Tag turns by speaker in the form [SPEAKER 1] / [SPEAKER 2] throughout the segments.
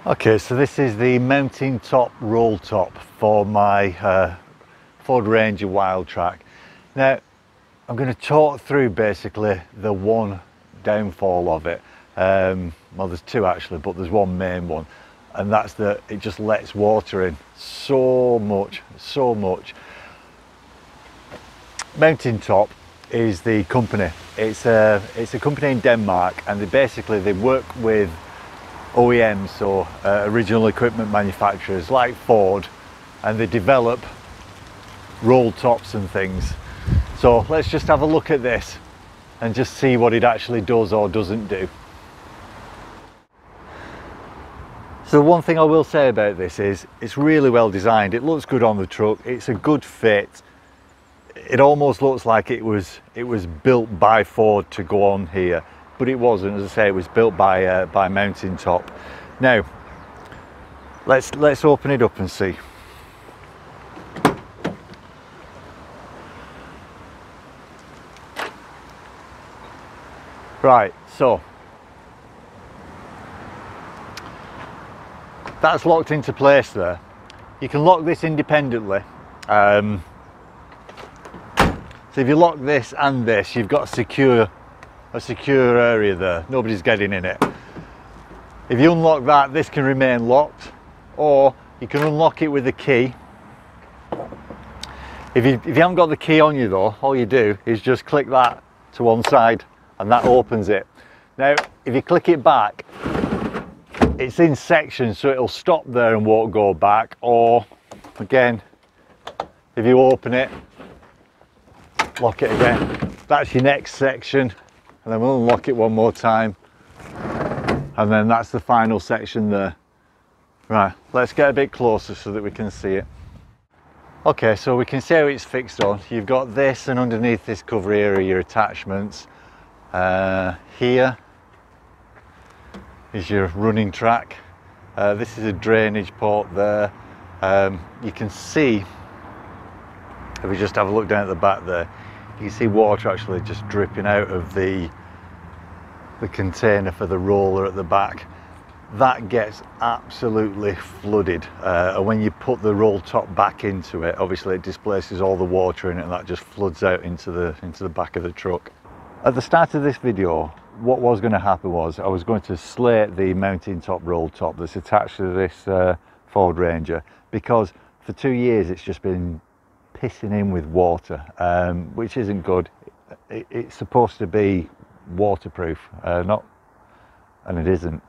[SPEAKER 1] Okay, so this is the mountain top roll top for my Ford Ranger Wildtrak. Now, I'm going to talk through basically the one downfall of it. Well, there's two actually, but there's one main one, and that's that it just lets water in so much. Mountain Top is the company. It's a company in Denmark, and they work with OEMs, so original equipment manufacturers like Ford, and they develop roll tops and things. So let's just have a look at this and just see what it actually does or doesn't do. So one thing I will say about this is it's really well designed. It looks good on the truck. It's a good fit. It almost looks like it was built by Ford to go on here, but it wasn't. As I say, it was built by Mountain Top. Now let's open it up and see. Right, so that's locked into place there. You can lock this independently. So if you lock this and this, you've got a secure area there. Nobody's getting in it. If you unlock that, this can remain locked, or you can unlock it with a key. If you haven't got the key on you though, all you do is just click that to one side and that opens it. Now, if you click it back, it's in sections, so it'll stop there and won't go back. Or again, if you open it, lock it again, that's your next section, and then we'll unlock it one more time, and then that's the final section there. Right, let's get a bit closer so that we can see it. Okay, so we can see how it's fixed on. You've got this, and underneath this cover here are your attachments. Here is your running track. This is a drainage port there. You can see, if we just have a look down at the back there, you can see water actually just dripping out of the container for the roller at the back. That gets absolutely flooded, and when you put the roll top back into it, obviously it displaces all the water in it, and that just floods out into the back of the truck. At the start of this video, what was going to happen was I was going to slate the mountain top roll top that's attached to this Ford Ranger, because for 2 years it's just been pissing in with water, which isn't good. It's supposed to be waterproof, and it isn't.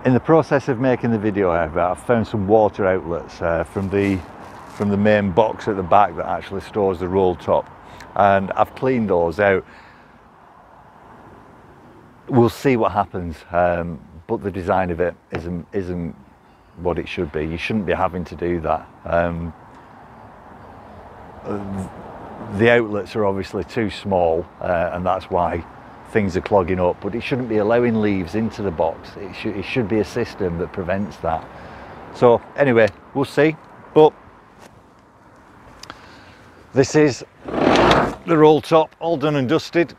[SPEAKER 1] In the process of making the video, however, I found some water outlets from the main box at the back that actually stores the roll top, and I've cleaned those out. We'll see what happens, but the design of it isn't what it should be. You shouldn't be having to do that. The outlets are obviously too small, and that's why things are clogging up, but it shouldn't be allowing leaves into the box. It should be a system that prevents that. So anyway, we'll see, but this is the roll top all done and dusted.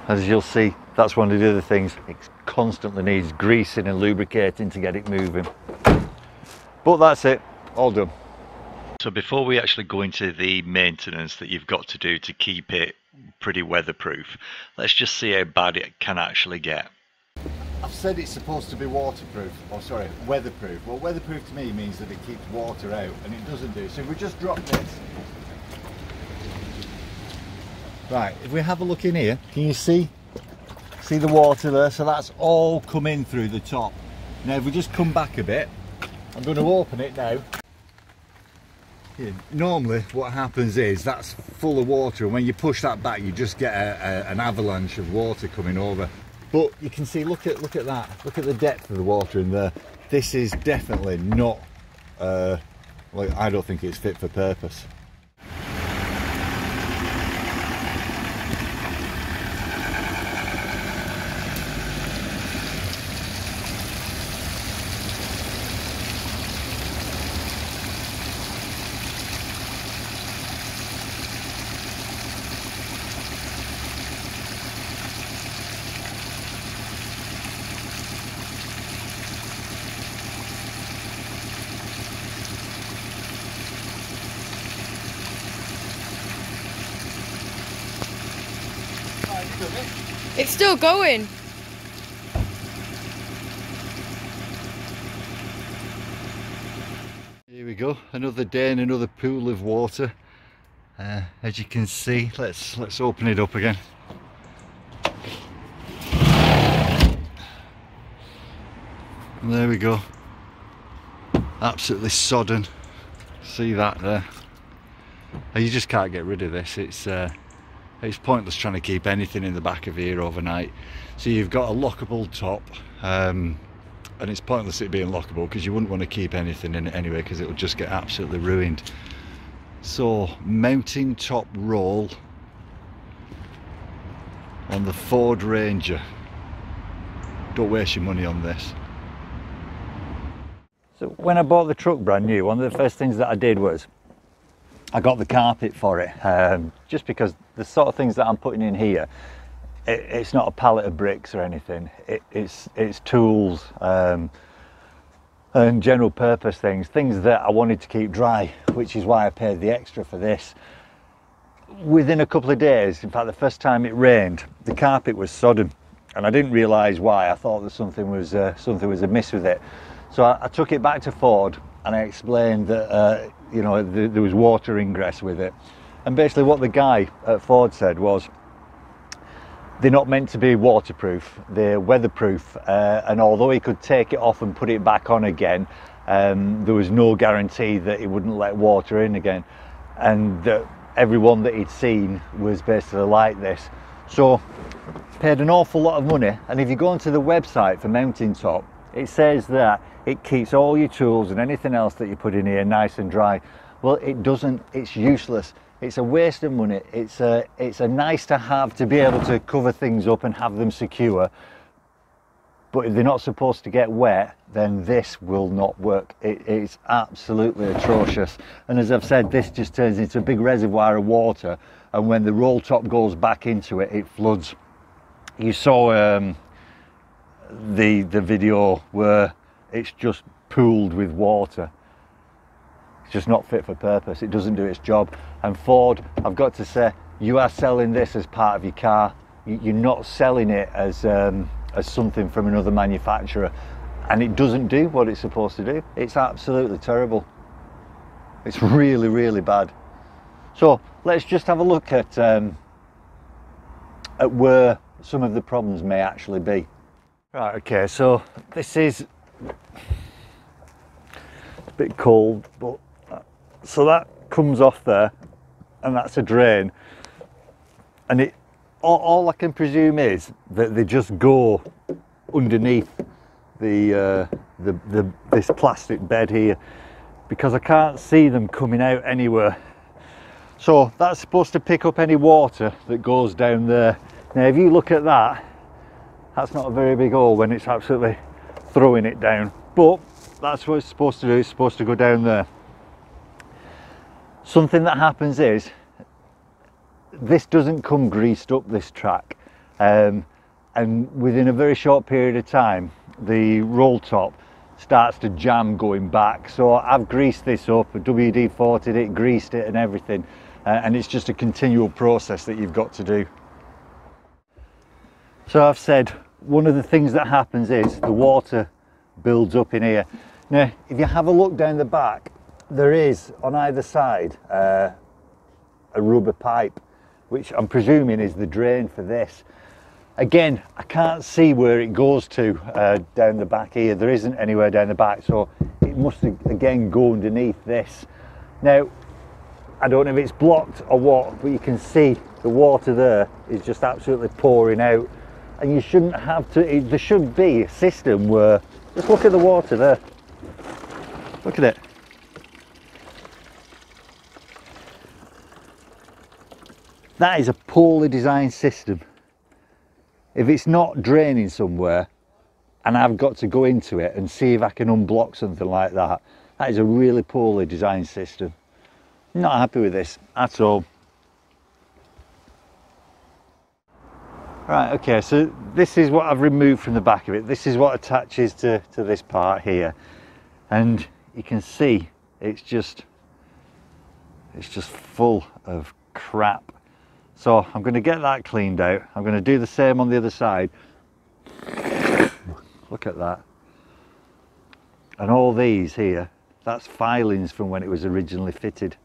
[SPEAKER 1] As you'll see, that's one of the other things. It constantly needs greasing and lubricating to get it moving. But that's it, all done. So before we actually go into the maintenance that you've got to do to keep it pretty weatherproof, let's just see how bad it can actually get. I've said it's supposed to be waterproof, or sorry, weatherproof. Well, weatherproof to me means that it keeps water out, and it doesn't do. So if we just drop this. Right, if we have a look in here, can you see the water there? So that's all come in through the top. Now if we just come back a bit, I'm going to open it now. Yeah, normally what happens is that's full of water, and when you push that back you just get an avalanche of water coming over. But you can see, look at that, look at the depth of the water in there. This is definitely not, like, I don't think it's fit for purpose.
[SPEAKER 2] still going.
[SPEAKER 1] Here we go, another day in another pool of water. As you can see, let's open it up again. And there we go, absolutely sodden. See that there? And you just can't get rid of this. It's pointless trying to keep anything in the back of here overnight. So you've got a lockable top, and it's pointless it being lockable because you wouldn't want to keep anything in it anyway because it will just get absolutely ruined. So mounting top roll on the Ford Ranger. Don't waste your money on this. So when I bought the truck brand new, one of the first things that I did was I got the carpet for it, just because the sort of things that I'm putting in here, it's not a pallet of bricks or anything. It's tools and general purpose things that I wanted to keep dry, which is why I paid the extra for this. Within a couple of days, in fact the first time it rained, the carpet was sodden, and I didn't realise why. I thought that something was amiss with it. So I took it back to Ford and I explained that you know, there was water ingress with it, and basically what the guy at Ford said was they're not meant to be waterproof, they're weatherproof, and although he could take it off and put it back on again, there was no guarantee that he wouldn't let water in again, and that everyone that he'd seen was basically like this. So paid an awful lot of money, and if you go onto the website for mounting top, it says that it keeps all your tools and anything else that you put in here nice and dry. Well, it doesn't. It's useless. It's a waste of money. It's a nice to have to be able to cover things up and have them secure. But if they're not supposed to get wet, then this will not work. It's absolutely atrocious. And as I've said, this just turns into a big reservoir of water, and when the roll top goes back into it, it floods. You saw the video where it's just pooled with water. It's just not fit for purpose. It doesn't do its job. And Ford, I've got to say, you are selling this as part of your car. You're not selling it as something from another manufacturer, and it doesn't do what it's supposed to do. It's absolutely terrible. It's really, really bad. So let's just have a look at where some of the problems may actually be. Right, okay, so this is a bit cold, but so that comes off there, and that's a drain, and all I can presume is that they just go underneath this plastic bed here, because I can't see them coming out anywhere. So that's supposed to pick up any water that goes down there. Now if you look at that, that's not a very big hole when it's absolutely throwing it down, but that's what it's supposed to do. It's supposed to go down there. Something that happens is this doesn't come greased up, this track, and within a very short period of time the roll top starts to jam going back. So I've greased this up, WD-40'd it, greased it and everything, and it's just a continual process that you've got to do. So I've said one of the things that happens is the water builds up in here. Now if you have a look down the back, there is on either side a rubber pipe, which I'm presuming is the drain for this. Again, I can't see where it goes to down the back here. There isn't anywhere down the back, so it must again go underneath this. Now I don't know if it's blocked or what, but you can see the water there is just absolutely pouring out, and you shouldn't have to. There should be a system where, just look at the water there, look at it. That is a poorly designed system. If it's not draining somewhere and I've got to go into it and see if I can unblock something like that, that is a really poorly designed system. I'm not happy with this at all. Right, okay, so this is what I've removed from the back of it. This is what attaches to this part here, and you can see it's just full of crap. So I'm going to get that cleaned out. I'm going to do the same on the other side. Look at that. And all these here, that's filings from when it was originally fitted.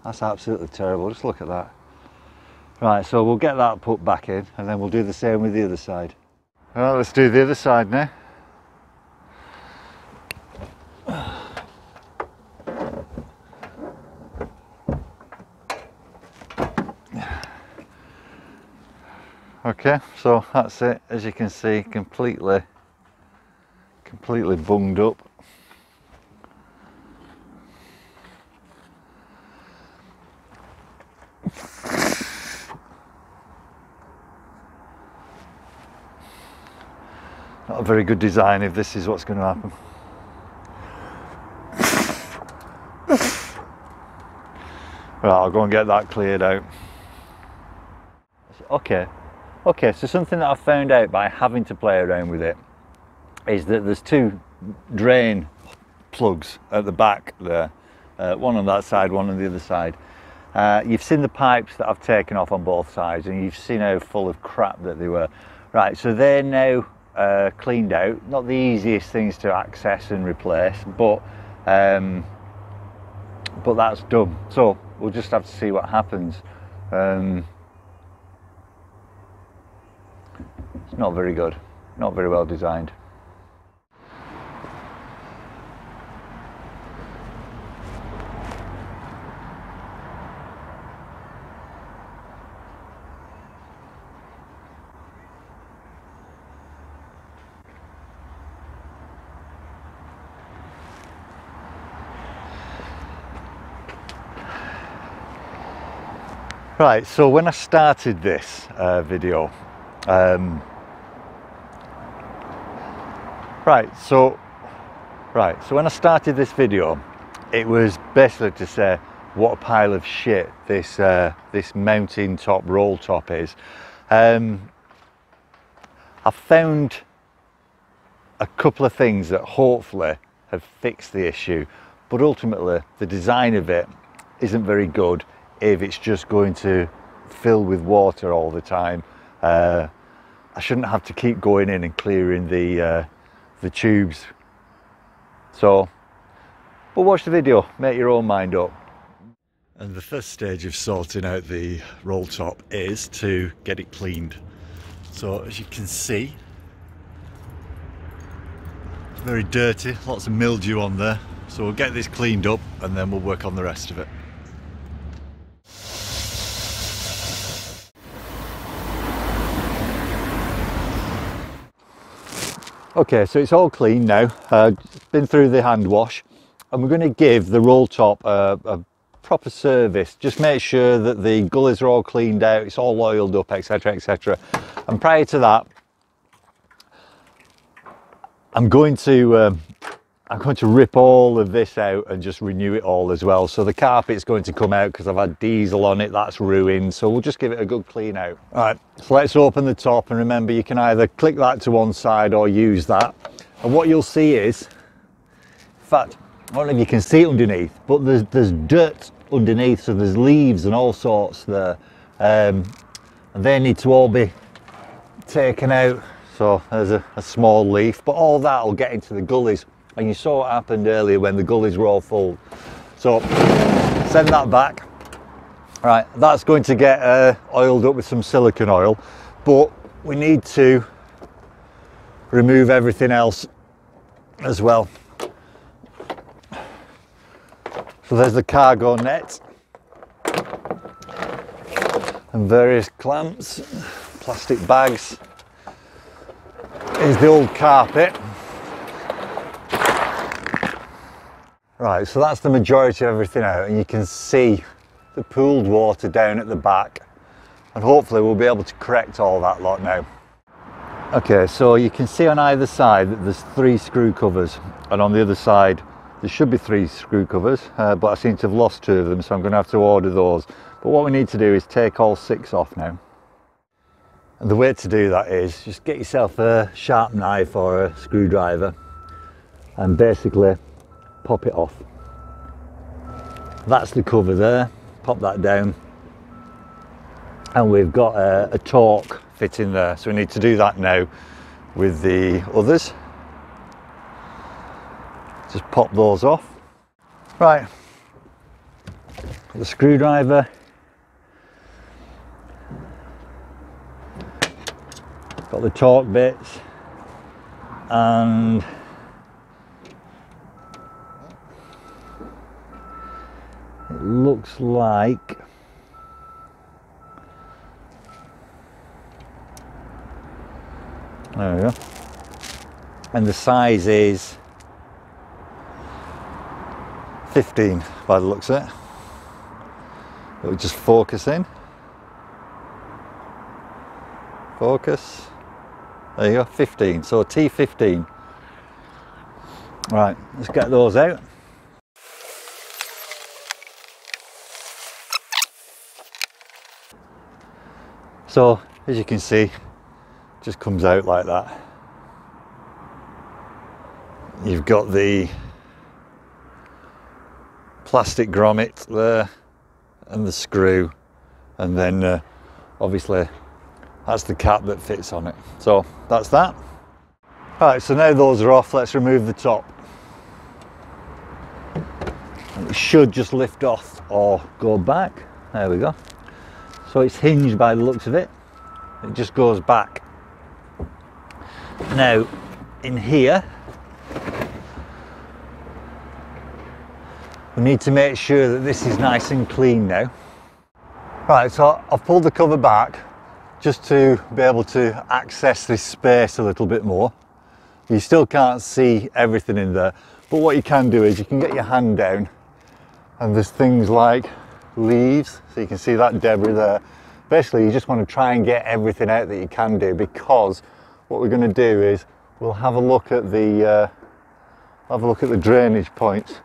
[SPEAKER 1] That's absolutely terrible, just look at that. Right, so we'll get that put back in and then we'll do the same with the other side. Right, let's do the other side now. Okay, so that's it. As you can see, completely bunged up. Not a very good design if this is what's going to happen. Right, I'll go and get that cleared out. Okay, so something that I've found out by having to play around with it is that there's two drain plugs at the back there, one on that side, one on the other side. You've seen the pipes that I've taken off on both sides and you've seen how full of crap that they were. Right, so they're now cleaned out. Not the easiest things to access and replace, but that's done. So we'll just have to see what happens. It's not very good, not very well designed. Right, so when I started this video, so when I started this video, it was basically to say what a pile of shit this this mountain top roll top is. I found a couple of things that hopefully have fixed the issue, but ultimately the design of it isn't very good if it's just going to fill with water all the time. I shouldn't have to keep going in and clearing the tubes. So, but watch the video, make your own mind up. And the first stage of sorting out the roll top is to get it cleaned. So as you can see, it's very dirty, lots of mildew on there. So we'll get this cleaned up and then we'll work on the rest of it. Okay, so it's all clean now, been through the hand wash, and we're going to give the roll top a proper service. Just make sure that the gullies are all cleaned out, it's all oiled up, etc, etc. And prior to that, I'm going to rip all of this out and just renew it all as well. So the carpet's going to come out because I've had diesel on it, that's ruined. So we'll just give it a good clean out. All right, so let's open the top, and remember you can either click that to one side or use that. And what you'll see is, in fact, I don't know if you can see it underneath, but there's dirt underneath, so there's leaves and all sorts there. And they need to all be taken out. So there's a small leaf, but all that will get into the gullies. And you saw what happened earlier when the gullies were all full. So send that back. Right, that's going to get oiled up with some silicone oil, but we need to remove everything else as well. So there's the cargo net and various clamps, plastic bags. Here's the old carpet. Right, so that's the majority of everything out, and you can see the pooled water down at the back, and hopefully we'll be able to correct all that lot now. Okay, so you can see on either side that there's 3 screw covers, and on the other side there should be 3 screw covers, but I seem to have lost 2 of them, so I'm going to have to order those. But what we need to do is take all 6 off now. And the way to do that is just get yourself a sharp knife or a screwdriver and basically pop it off. That's the cover there. pop that down, and we've got a torque fit in there, so we need to do that now with the others. Just pop those off. Right, the screwdriver, got the torque bits, and it looks like there we go, and the size is 15 by the looks of it. It'll just focus in. Focus. There you go, 15. So T15. Right, let's get those out. So as you can see, it just comes out like that. You've got the plastic grommet there and the screw, and then obviously that's the cap that fits on it. So that's that. Right, so now those are off, let's remove the top. And it should just lift off or go back. There we go. So it's hinged by the looks of it. It just goes back. Now in here we need to make sure that this is nice and clean now. Right, so I've pulled the cover back just to be able to access this space a little bit more. You still can't see everything in there, but what you can do is you can get your hand down, and there's things like leaves, so you can see that debris there. Basically you just want to try and get everything out that you can do, because what we're going to do is we'll have a look at the drainage points,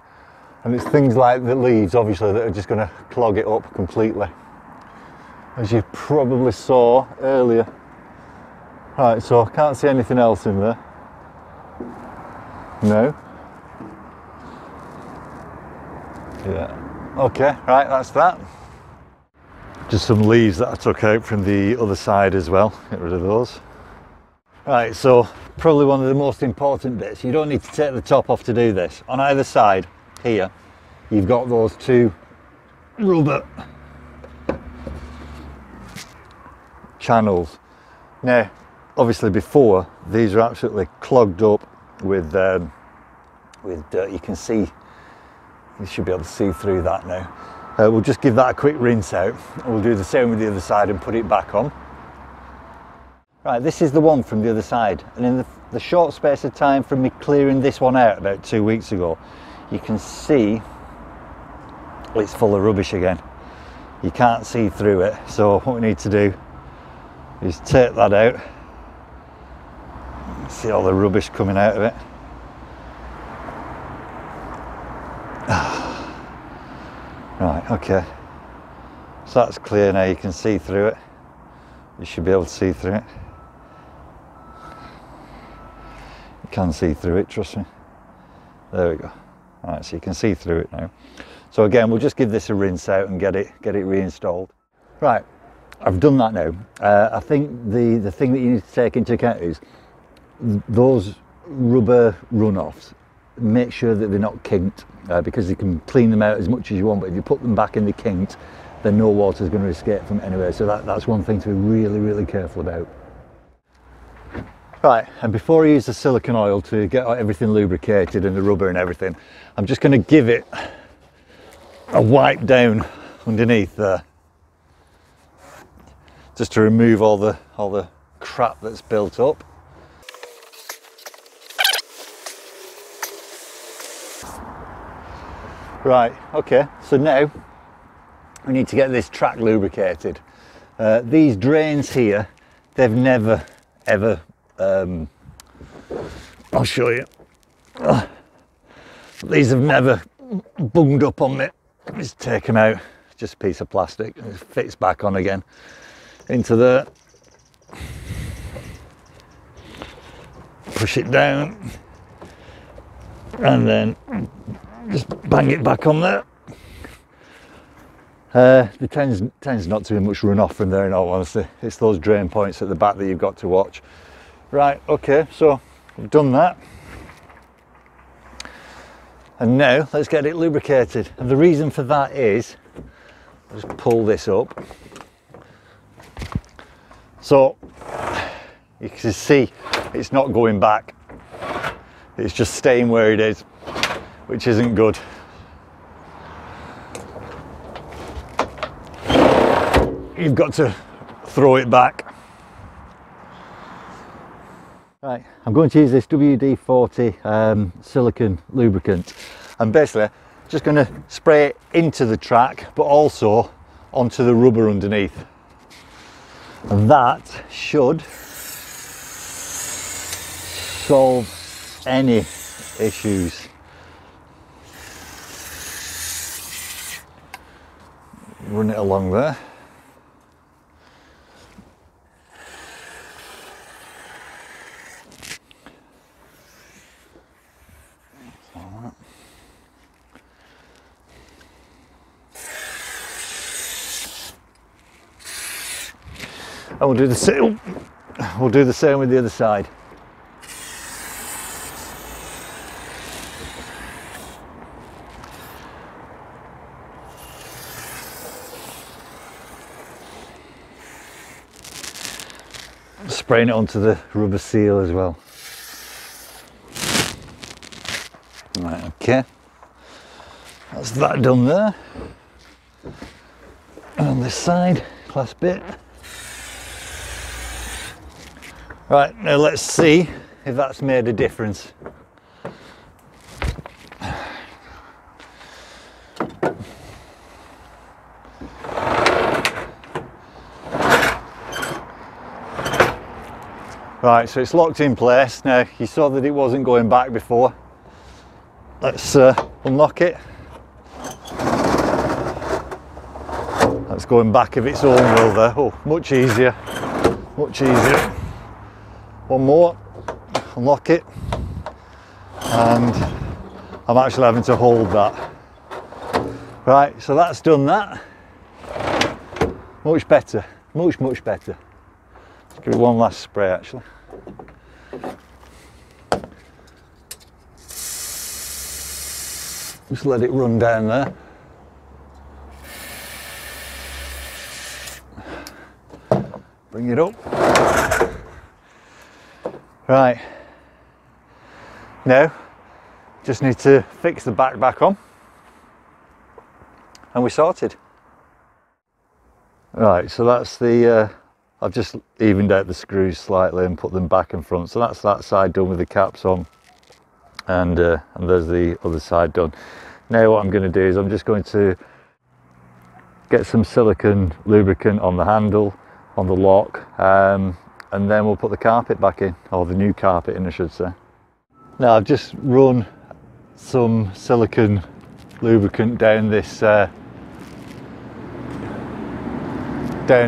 [SPEAKER 1] and it's things like the leaves obviously that are just going to clog it up completely, as you probably saw earlier. Right, so I can't see anything else in there. No. Yeah. Okay, right, that's that. Just some leaves that I took out from the other side as well. Get rid of those. Right, so probably one of the most important bits. You don't need to take the top off to do this. On either side here, you've got those two rubber channels. Now, obviously before, these are absolutely clogged up with dirt. You can see, you should be able to see through that now. We'll just give that a quick rinse out. We'll do the same with the other side and put it back on. Right, this is the one from the other side, and in the short space of time from me clearing this one out about 2 weeks ago, you can see it's full of rubbish again. You can't see through it, so what we need to do is take that out. See all the rubbish coming out of it. Right, okay, so that's clear now. You can see through it. You should be able to see through it. You can see through it, trust me. There we go. All right, so you can see through it now. So again, we'll just give this a rinse out and get it reinstalled. Right, I've done that now. I think the thing that you need to take into account is those rubber runoffs. Make sure that they're not kinked, because you can clean them out as much as you want, but if you put them back in the kinked, then no water is going to escape from it anyway. So that's one thing to be really, really careful about. Right, and before I use the silicone oil to get everything lubricated and the rubber and everything, I'm just going to give it a wipe down underneath there, just to remove all the crap that's built up. Right, okay, so now we need to get this track lubricated. These drains here, they've never ever, I'll show you. These have never bunged up on me. Just take them out, just a piece of plastic, and it fits back on again into there. Push it down, and then just bang it back on there, There tends not to be much runoff from there, in all honesty. It's those drain points at the back that you've got to watch. Right, okay, so I've done that. And now let's get it lubricated. And the reason for that is, I'll just pull this up. So you can see it's not going back. It's just staying where it is, which isn't good. You've got to throw it back. Right, I'm going to use this WD-40 silicone lubricant. I'm basically just going to spray it into the track, but also onto the rubber underneath. And that should solve any issues. Run it along there. And we'll do the same. We'll do the same with the other side. Spraying it onto the rubber seal as well. Right, okay. That's that done there. And on this side, last bit. Right, now let's see if that's made a difference. Right, so it's locked in place. Now, you saw that it wasn't going back before. Let's unlock it. That's going back of its own will there. Oh, much easier, much easier. One more, unlock it, and I'm actually having to hold that. Right, so that's done that. Much better, much better. Let's give it one last spray actually. Just let it run down there. Bring it up. Right, now just need to fix the back on and we're sorted. Right, so that's the, I've just evened out the screws slightly and put them back and front, so that's that side done with the caps on, and there's the other side done. Now what I'm going to do is I'm just going to get some silicone lubricant on the handle, on the lock, and then we'll put the carpet back in, or the new carpet in I should say. Now I've just run some silicone lubricant down this, down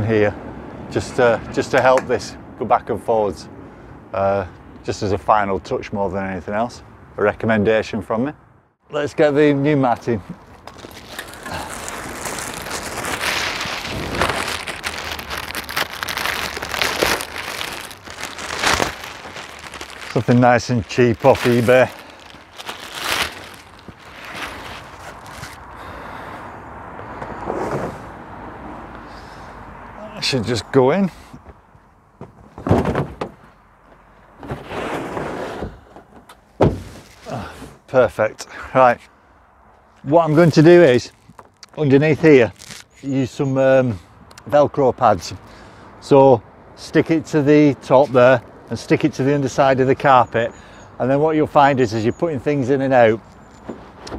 [SPEAKER 1] here, just to help this go back and forwards, just as a final touch more than anything else. A recommendation from me. Let's get the new matting. Something nice and cheap off eBay. I should just go in. Oh, perfect. Right. What I'm going to do is, underneath here, use some Velcro pads. So stick it to the top there, and stick it to the underside of the carpet, and then what you'll find is as you're putting things in and out,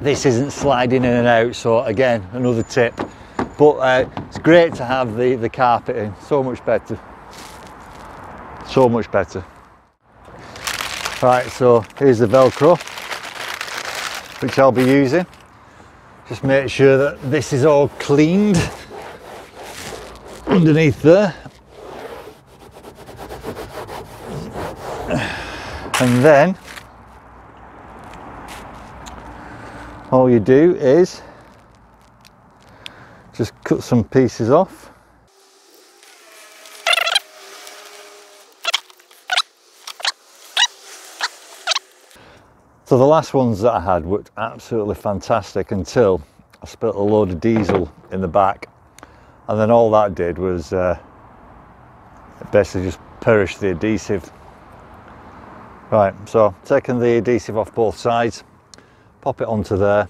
[SPEAKER 1] this isn't sliding in and out. So again, another tip, but it's great to have the carpet in, so much better, so much better. Right, so here's the Velcro which I'll be using. Just make sure that this is all cleaned underneath there. And then all you do is just cut some pieces off. So the last ones that I had worked absolutely fantastic until I spilt a load of diesel in the back, and then all that did was basically just perish the adhesive. Right, so taking the adhesive off both sides, pop it onto there.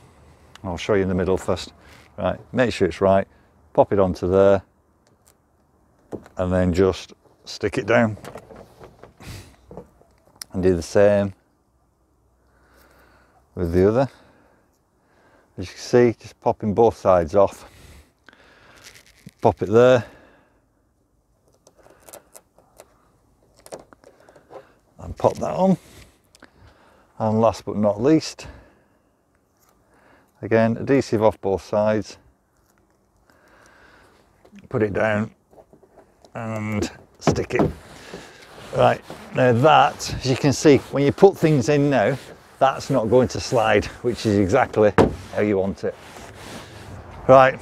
[SPEAKER 1] I'll show you in the middle first. Right, make sure it's right, pop it onto there, and then just stick it down. And do the same with the other. As you can see, just popping both sides off. Pop it there. And pop that on. And last but not least, again, adhesive off both sides. Put it down and stick it. Right, now that, as you can see, when you put things in now, that's not going to slide, which is exactly how you want it. Right.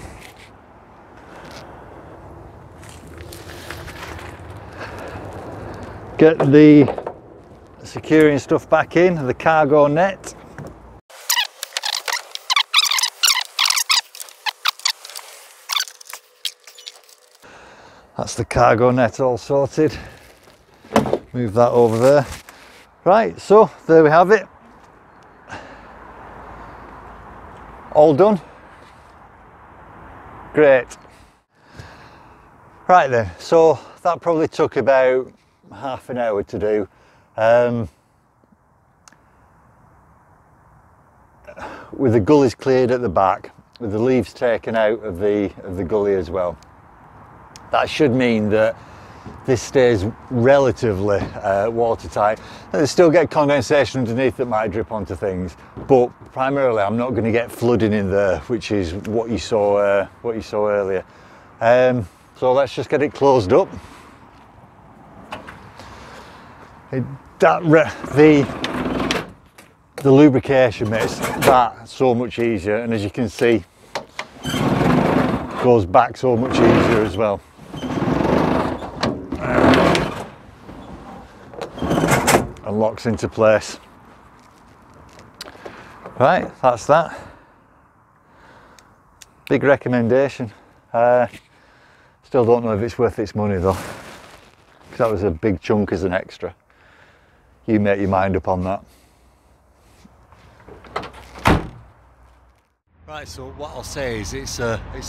[SPEAKER 1] Get the securing stuff back in, the cargo net. That's the cargo net all sorted. Move that over there. Right, so there we have it. All done. Great. Right then, so that probably took about half an hour to do. With the gullies cleared at the back, with the leaves taken out of the gully as well. That should mean that this stays relatively watertight. They still get condensation underneath that might drip onto things, but primarily I'm not going to get flooding in there, which is what you saw earlier. So let's just get it closed up. The lubrication makes that so much easier, and as you can see, goes back so much easier as well. And locks into place. Right, that's that. Big recommendation. Still don't know if it's worth its money though, because that was a big chunk as an extra. You make your mind up on that. Right, so what I'll say is it's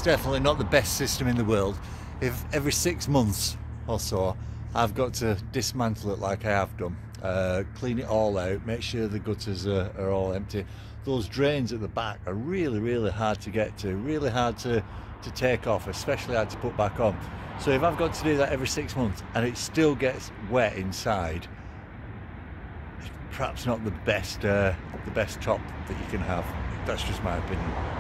[SPEAKER 1] definitely not the best system in the world. If every 6 months or so I've got to dismantle it like I have done, clean it all out, make sure the gutters are all empty. Those drains at the back are really hard to get to, really hard to take off, especially hard to put back on. So if I've got to do that every 6 months and it still gets wet inside, it's perhaps not the best top that you can have. That's just my opinion.